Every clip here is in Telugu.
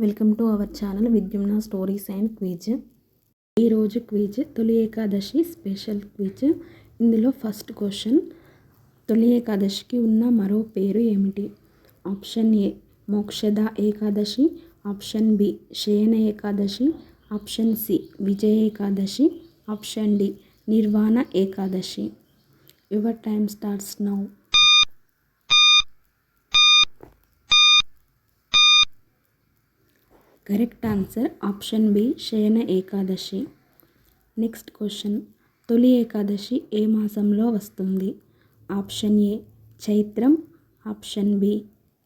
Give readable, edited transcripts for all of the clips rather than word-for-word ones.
Welcome to our channel Vidyumna stories and quiz. ఈరోజు quiz Toli Ekadashi special quiz. ఇందులో ఫస్ట్ క్వశ్చన్, తొలి ఏకాదశికి ఉన్న మరో పేరు ఏమిటి? Option A Mokshada Ekadashi, option B Shayana Ekadashi, option C Vijaya Ekadashi, option D Nirvana Ekadashi. Your time starts now. Correct answer option B Shayana Ekadashi. Next question, తొలి ఏకాదశి ఏ మాసంలో వస్తుంది? Option A Chaitram, option B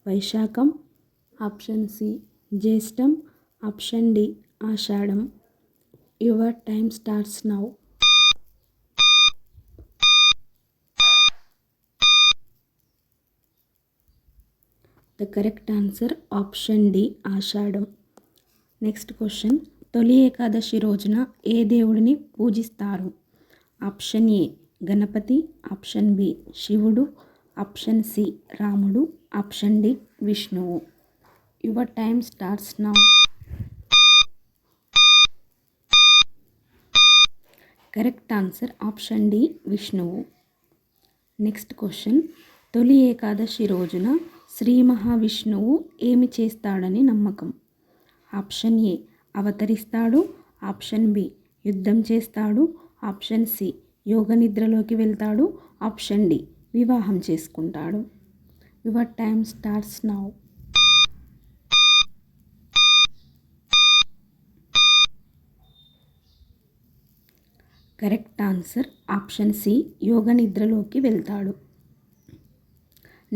Vaishakham, option C Jyeshtham, option D Ashadham. Your time starts now. The correct answer option D Ashadham. Next question, తొలి ఏకాదశి రోజున ఏ దేవుడిని పూజిస్తారు? Option A Ganapati, option B శివుడు, ఆప్షన్ సి రాముడు, ఆప్షన్ డి విష్ణువు. Your time starts now. Correct answer option D విష్ణువు. నెక్స్ట్ క్వశ్చన్, తొలి ఏకాదశి రోజున శ్రీ మహావిష్ణువు ఏమి చేస్తాడని నమ్మకం? ఆప్షన్ ఏ అవతరిస్తాడు, ఆప్షన్ బి యుద్ధం చేస్తాడు, ఆప్షన్ సి యోగ నిద్రలోకి వెళ్తాడు, ఆప్షన్ డి వివాహం చేసుకుంటాడు. Your time starts now. Correct answer option C యోగ నిద్రలోకి వెళ్తాడు.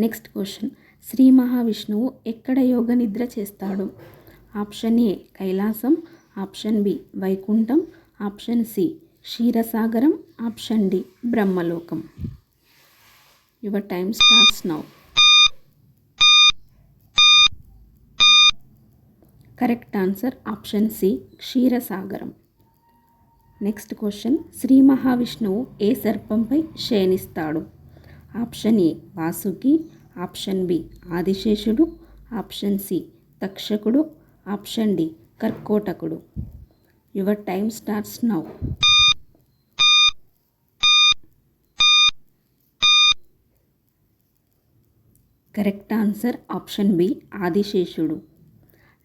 నెక్స్ట్ క్వశ్చన్, శ్రీ మహావిష్ణువు ఎక్కడ యోగ నిద్ర చేస్తాడు? Option A Kailasam, option B Vaikuntham, option C Ksheerasagaram, option D Brahmalokam. Your time starts now. Correct answer option C Ksheerasagaram. Next question, Shri మహావిష్ణువు ఏ సర్పంపై శయనిస్తాడు? Option A Vasuki, option B ఆదిశేషుడు, ఆప్షన్ సి తక్షకుడు, ఆప్షన్ డి కర్కోటకుడు. Your time starts now. Correct answer option B ఆదిశేషుడు.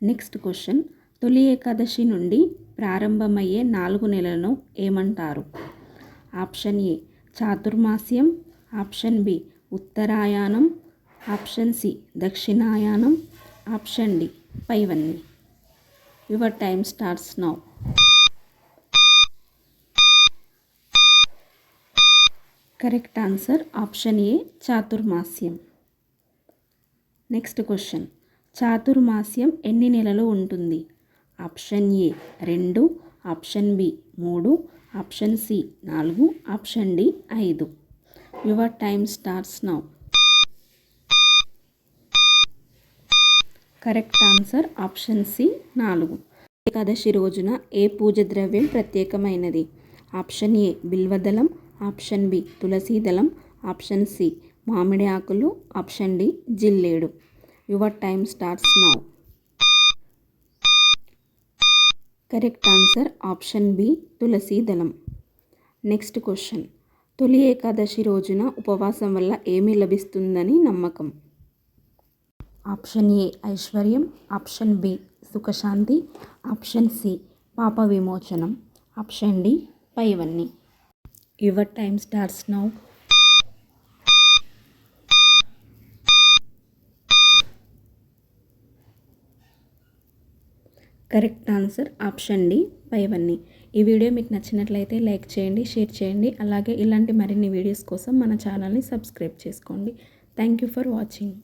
నెక్స్ట్ క్వశ్చన్, తొలి ఏకాదశి నుండి ప్రారంభమయ్యే 4 నెలలను ఏమంటారు? Option A Chaturmasyam, option B Uttarayanam, option C దక్షిణాయనం, ఆప్షన్ డి పైవన్ని. Your time starts now. Correct answer option A Chaturmasyam. Next question, Chaturmasyam ఎన్ని నెలలు ఉంటుంది? Option A 2, option B 3, option C 4, option D 5. Your time starts now. Correct answer option C 4. Ekadashi రోజున ఏ పూజ ద్రవ్యం ప్రత్యేకమైనది? ఆప్షన్ ఏ బిల్వదళం, ఆప్షన్ బి తులసీదళం, ఆప్షన్ సి మామిడి ఆకులు, ఆప్షన్ డి జిల్లేడు. Your time starts now. Correct answer option B తులసీదళం. నెక్స్ట్ క్వశ్చన్, తొలి ఏకాదశి రోజున ఉపవాసం వల్ల ఏమి లభిస్తుందని నమ్మకం? ఆప్షన్ ఏ ఐశ్వర్యం, ఆప్షన్ బి సుఖశాంతి, ఆప్షన్ సి పాప విమోచనం, ఆప్షన్ డి పైవన్ని. Your time starts now. Correct answer option D పైవన్ని. ఈ వీడియో మీకు నచ్చినట్లయితే లైక్ చేయండి, షేర్ చేయండి. అలాగే ఇలాంటి మరిన్ని వీడియోస్ కోసం మన ఛానల్ని సబ్స్క్రైబ్ చేసుకోండి. Thank you for watching.